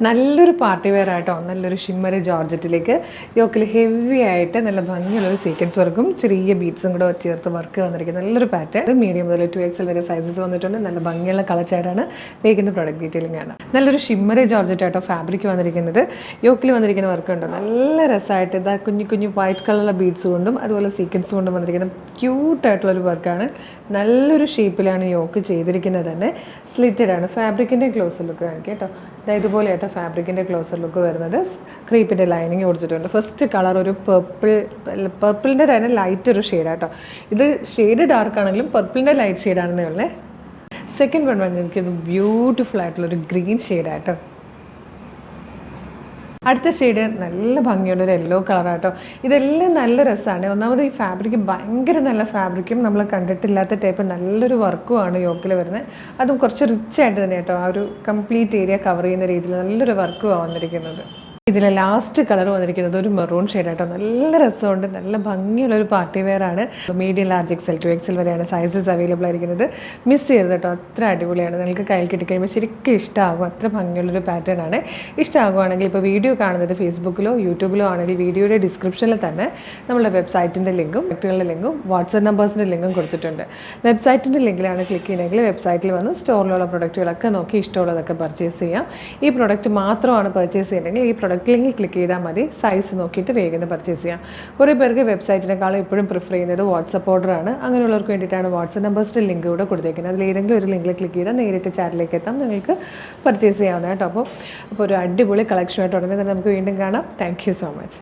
നല്ലൊരു party wear ആയിട്ടോ, നല്ലൊരു ഷിമ്മറി ജോർജറ്റിലേക്ക് യോക്കിൽ ഹെവി ആയിട്ട് നല്ല ഭംഗിയുള്ളൊരു സീക്വൻസ് വർക്കും ചെറിയ ബീഡ്സും കൂടെ ചേർത്ത് വർക്ക് വന്നിരിക്കുന്നത് നല്ലൊരു പാറ്റേൺ. മീഡിയം മുതൽ 2XL വരെ സൈസസ് വന്നിട്ടുണ്ട്. നല്ല ഭംഗിയുള്ള കളർ ചാർട്ടാണ്. വേഗം പ്രൊഡക്റ്റ് ഡീറ്റെയിലിംഗ് ആണ്. നല്ലൊരു ഷിമ്മറി ജോർജറ്റ് ആയിട്ടോ ഫാബ്രിക് വന്നിരിക്കുന്നത്. യോക്കിൽ വന്നിരിക്കുന്ന വർക്ക് ഉണ്ട്, നല്ല രസമായിട്ട് ഇതാ കുഞ്ഞു കുഞ്ഞു വൈറ്റ് കളറുള്ള ബീഡ്സ് കൊണ്ടും അതുപോലെ സീക്വൻസ് കൊണ്ടും വന്നിരിക്കുന്ന ക്യൂട്ടായിട്ടുള്ളൊരു വർക്കാണ്. നല്ലൊരു ഷേപ്പിലാണ് യോക്ക് ചെയ്തിരിക്കുന്നത്. തന്നെ സ്ലിറ്റഡ് ആണ്. ഫാബ്രിക്കിൻ്റെ ക്ലോസർ ലുക്ക് കാണിക്കുക കേട്ടോ. ഇതുപോലെ ആയിട്ടോ ഫാബ്രിക്കിൻ്റെ ക്ലോസർ ലുക്ക് വരുന്നത്. ക്രീപ്പിൻ്റെ ലൈനിങ് കൊടുത്തിട്ടുണ്ട്. ഫസ്റ്റ് കളർ ഒരു പർപ്പിളിൻ്റെ തന്നെ ലൈറ്റ് ഒരു ഷെയ്ഡാട്ടോ. ഇത് ഷെയ്ഡ് ഡാർക്ക് ആണെങ്കിലും പർപ്പിളിൻ്റെ ലൈറ്റ് ഷെയ്ഡാണെന്നേ ഉള്ളേ. സെക്കൻഡ് വൺ എനിക്കത് ബ്യൂട്ടിഫുൾ ആയിട്ടുള്ളൊരു ഗ്രീൻ ഷെയ്ഡാട്ടോ. അടുത്ത ഷെയ്ഡ് നല്ല ഭംഗിയുള്ളൊരു യെല്ലോ കളറാട്ടോ. ഇതെല്ലാം നല്ല രസമാണ്. ഒന്നാമത് ഈ ഫാബ്രിക് ഭയങ്കര നല്ല ഫാബ്രിക്കും നമ്മൾ കണ്ടിട്ടില്ലാത്ത ടൈപ്പ് നല്ലൊരു വർക്കുമാണ് യോക്കിൽ വരുന്നത്. അതും കുറച്ച് റിച്ച് ആയിട്ട് തന്നെ കേട്ടോ. ആ ഒരു കംപ്ലീറ്റ് ഏരിയ കവർ ചെയ്യുന്ന രീതിയിൽ നല്ലൊരു വർക്കുമാണ് വന്നിരിക്കുന്നത്. ഇതിലെ ലാസ്റ്റ് കളർ വന്നിരിക്കുന്നത് ഒരു മെറൂൺ ഷെയ്ഡായിട്ടോ. നല്ല രസമുണ്ട്. നല്ല ഭംഗിയുള്ളൊരു പാർട്ടി വെയർ ആണ്. മീഡിയം ലാർജ് XL 2XL വരെയാണ് സൈസസ് അവൈലബിൾ ആയിരിക്കുന്നത്. മിസ് ചെയ്ത് കേട്ടോ. അത്ര അടിപൊളിയാണ്. നിങ്ങൾക്ക് കയ്യിൽ കിട്ടിക്കഴിയുമ്പോൾ ശരിക്കും ഇഷ്ടമാകും. അത്ര ഭംഗിയുള്ളൊരു പാറ്റേൺ ആണ്. ഇഷ്ടമാകുവാണെങ്കിൽ ഇപ്പോൾ വീഡിയോ കാണുന്നത് ഫേസ്ബുക്കിലോ യൂട്യൂബിലോ ആണെങ്കിൽ വീഡിയോയുടെ ഡിസ്ക്രിപ്ഷനിൽ തന്നെ നമ്മളുടെ വെബ്സൈറ്റിൻ്റെ ലിങ്കും പ്രൊഡക്റ്റുകളുടെ ലിങ്കും വാട്സപ്പ് നമ്പേഴ്സിൻ്റെ ലിങ്കും കൊടുത്തിട്ടുണ്ട്. വെബ്സൈറ്റിൻ്റെ ലിങ്കിലാണ് ക്ലിക്ക് ചെയ്യുന്നതെങ്കിൽ വെബ്സൈറ്റിൽ വന്ന് സ്റ്റോറിലുള്ള പ്രൊഡക്റ്റുകളൊക്കെ നോക്കി ഇഷ്ടമുള്ളതൊക്കെ പർച്ചേസ് ചെയ്യാം. ഈ പ്രൊഡക്റ്റ് മാത്രമാണ് പർച്ചേസ് ചെയ്യുന്നതെങ്കിൽ ഈ പ്രൊഡക്റ്റ് ലിങ്കിൽ ക്ലിക്ക് ചെയ്താൽ മതി. സൈസ് നോക്കിയിട്ട് വേഗം പർച്ചേസ് ചെയ്യാം. കുറേ പേർക്ക് വെബ്സൈറ്റിനേക്കാളും എപ്പോഴും പ്രിഫർ ചെയ്യുന്നത് വാട്സപ്പ് ഓർഡറാണ്. അങ്ങനെയുള്ളവർക്ക് വേണ്ടിയിട്ടാണ് വാട്സപ്പ് നമ്പേഴ്സിൻ്റെ ലിങ്ക് കൂടെ കൊടുത്തേക്കുന്നത്. അതിൽ ഏതെങ്കിലും ഒരു ലിങ്കിൽ ക്ലിക്ക് ചെയ്താൽ നേരിട്ട് ചാറ്റിലേക്ക് എത്താം. നിങ്ങൾക്ക് പർച്ചേസ് ചെയ്യാവുന്ന കേട്ടോ. അപ്പോൾ ഒരു അടിപൊളി കളക്ഷനായിട്ട് ഉടനെ തന്നെ നമുക്ക് വീണ്ടും കാണാം. Thank you so much.